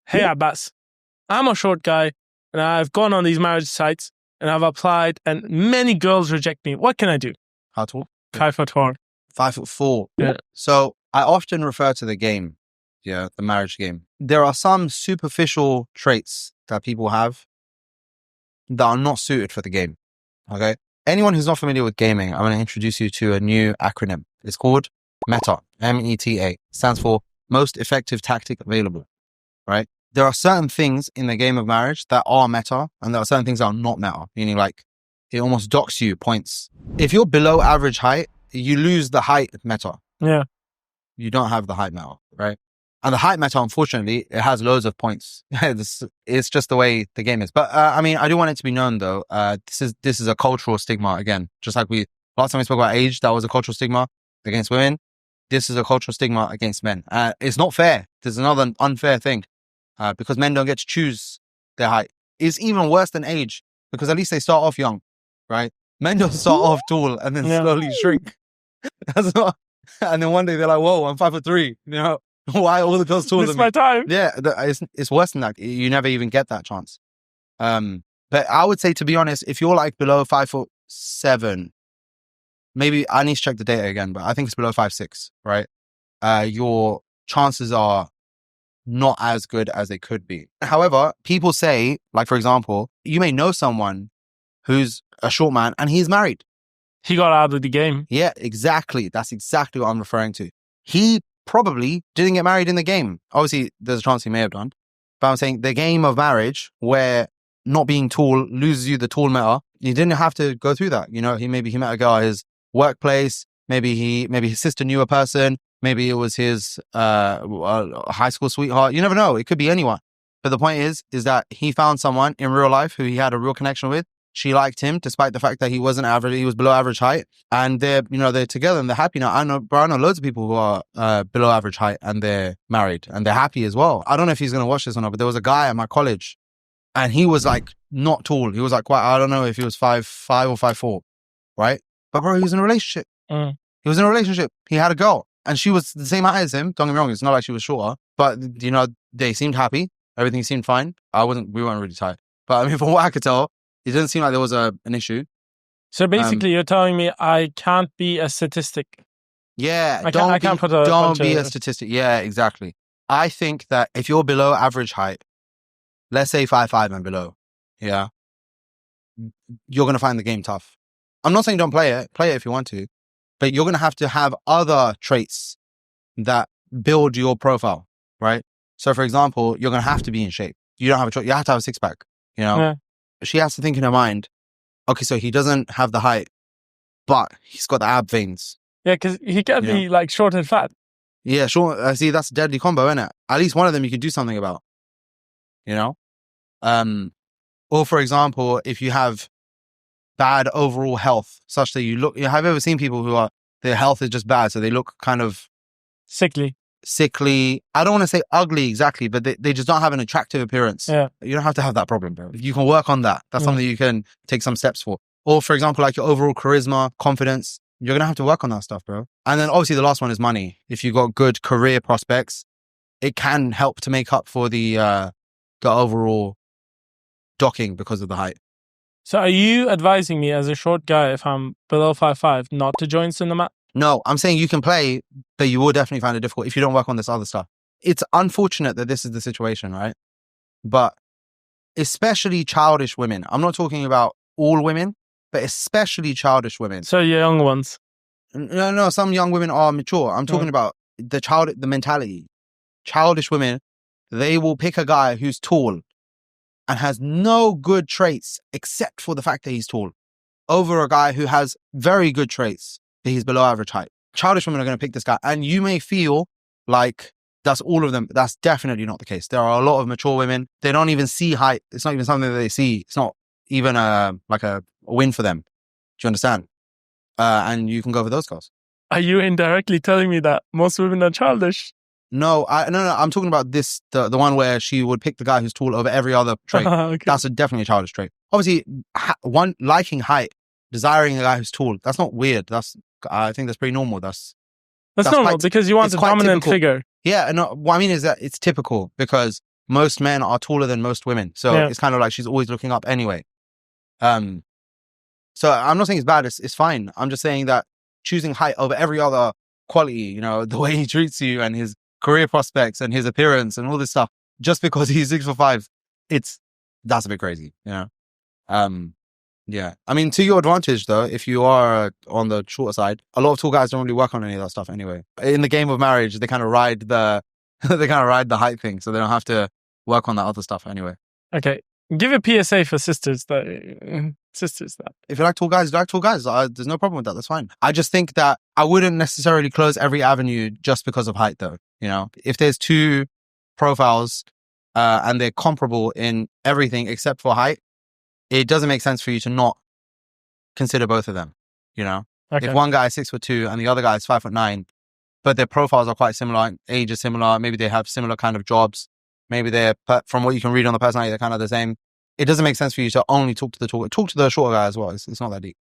hey, Abbas, I'm a short guy and I've gone on these marriage sites and I've applied and many girls reject me. What can I do? How tall? 5'4". 5'4". Yeah. So I often refer to the game, the marriage game. There are some superficial traits that people have that are not suited for the game. Okay. Anyone who's not familiar with gaming, I'm going to introduce you to a new acronym. It's called META, META. Stands for Most Effective Tactic Available, right? There are certain things in the game of marriage that are meta, and there are certain things that are not meta, meaning like it almost docks you points. If you're below average height, you lose the height meta. Yeah. You don't have the height meta, right? And the height meta, unfortunately, it has loads of points. It's just the way the game is. But I mean, I do want it to be known though. This is a cultural stigma again. Just like last time we spoke about age, that was a cultural stigma against women. This is a cultural stigma against men. It's not fair. There's another unfair thing because men don't get to choose their height. It's even worse than age because at least they start off young, right? Men don't start off tall and then slowly shrink. That's not. And then one day they're like, "Whoa, I'm 5'3". You know. Why all the girls taller than me? It's my time. Yeah, it's worse than that. You never even get that chance. But I would say, to be honest, if you're like below 5'7", maybe I need to check the data again, but I think it's below 5'6", right? Your chances are not as good as they could be. However, people say, like for example, you may know someone who's a short man and he's married. He got out of the game. Yeah, exactly. That's exactly what I'm referring to. He probably didn't get married in the game. Obviously, there's a chance he may have done. But I'm saying the game of marriage where not being tall loses you the tall meta, you didn't have to go through that. You know, he met a girl at his workplace. Maybe his sister knew a person. Maybe it was his high school sweetheart. You never know. It could be anyone. But the point is that he found someone in real life who he had a real connection with. She liked him despite the fact that he wasn't average. He was below average height, and they're together and they're happy now. I know loads of people who are below average height and they're married and they're happy as well. I don't know if he's going to watch this or not, but there was a guy at my college and he was like not tall. He was like quite, I don't know if he was 5'5" or 5'4", right? But bro, he was in a relationship. He was in a relationship. He had a girl and she was the same height as him. Don't get me wrong. It's not like she was shorter, but they seemed happy. Everything seemed fine. We weren't really tight, but I mean, from what I could tell, it didn't seem like there was an issue. So basically, you're telling me I can't be a statistic. Yeah, don't be a statistic. Yeah, exactly. I think that if you're below average height, let's say 5'5" and below, yeah, you're going to find the game tough. I'm not saying don't play it. Play it if you want to. But you're going to have other traits that build your profile, right? So, for example, you're going to have to be in shape. You don't have a choice. You have to have a six-pack, you know? Yeah. She has to think in her mind, okay, so he doesn't have the height, but he's got the ab veins. Yeah, because he can be like short and fat. Yeah, sure. See, that's a deadly combo, isn't it? At least one of them you could do something about, you know? Or for example, if you have bad overall health, such that have you ever seen people who their health is just bad, so they look kind of sickly? I don't want to say ugly exactly, but they just don't have an attractive appearance. Yeah. You don't have to have that problem, bro. You can work on that. That's something you can take some steps for. Or for example, like your overall charisma, confidence, you're going to have to work on that stuff, bro. And then obviously the last one is money. If you've got good career prospects, it can help to make up for the overall docking because of the height. So are you advising me as a short guy, if I'm below 5'5", not to join Sunnah? No, I'm saying you can play, but you will definitely find it difficult if you don't work on this other stuff. It's unfortunate that this is the situation, right? But especially childish women. I'm not talking about all women, but especially childish women. So young ones. No, some young women are mature. I'm talking about the mentality. Childish women, they will pick a guy who's tall and has no good traits except for the fact that he's tall over a guy who has very good traits. He's below average height. Childish women are going to pick this guy. And you may feel like that's all of them. But that's definitely not the case. There are a lot of mature women. They don't even see height. It's not even something that they see. It's not even like a win for them. Do you understand? And you can go for those girls. Are you indirectly telling me that most women are childish? No. I'm talking about this, the one where she would pick the guy who's tall over every other trait. Okay. That's definitely a childish trait. Obviously, one liking height, desiring a guy who's tall. That's not weird. I think that's pretty normal. That's normal because you want a dominant figure. Yeah, and what I mean is that it's typical because most men are taller than most women. So Yeah. it's kind of like she's always looking up anyway. So I'm not saying it's bad. It's fine. I'm just saying that choosing height over every other quality, you know, the way he treats you and his career prospects and his appearance and all this stuff, just because he's 6'5", that's a bit crazy, you know? Yeah. I mean, to your advantage though, if you are on the shorter side, a lot of tall guys don't really work on any of that stuff anyway. In the game of marriage, they kind of ride the height thing, so they don't have to work on that other stuff anyway. Okay. Give a PSA for sisters that if you like tall guys, there's no problem with that. That's fine. I just think that I wouldn't necessarily close every avenue just because of height though. You know, if there's two profiles and they're comparable in everything except for height, it doesn't make sense for you to not consider both of them. You know, Okay. If one guy is 6'2" and the other guy is 5'9", but their profiles are quite similar, age is similar, maybe they have similar kind of jobs, maybe they're, from what you can read on the personality, they're kind of the same. It doesn't make sense for you to only talk to the shorter guy as well. It's not that deep.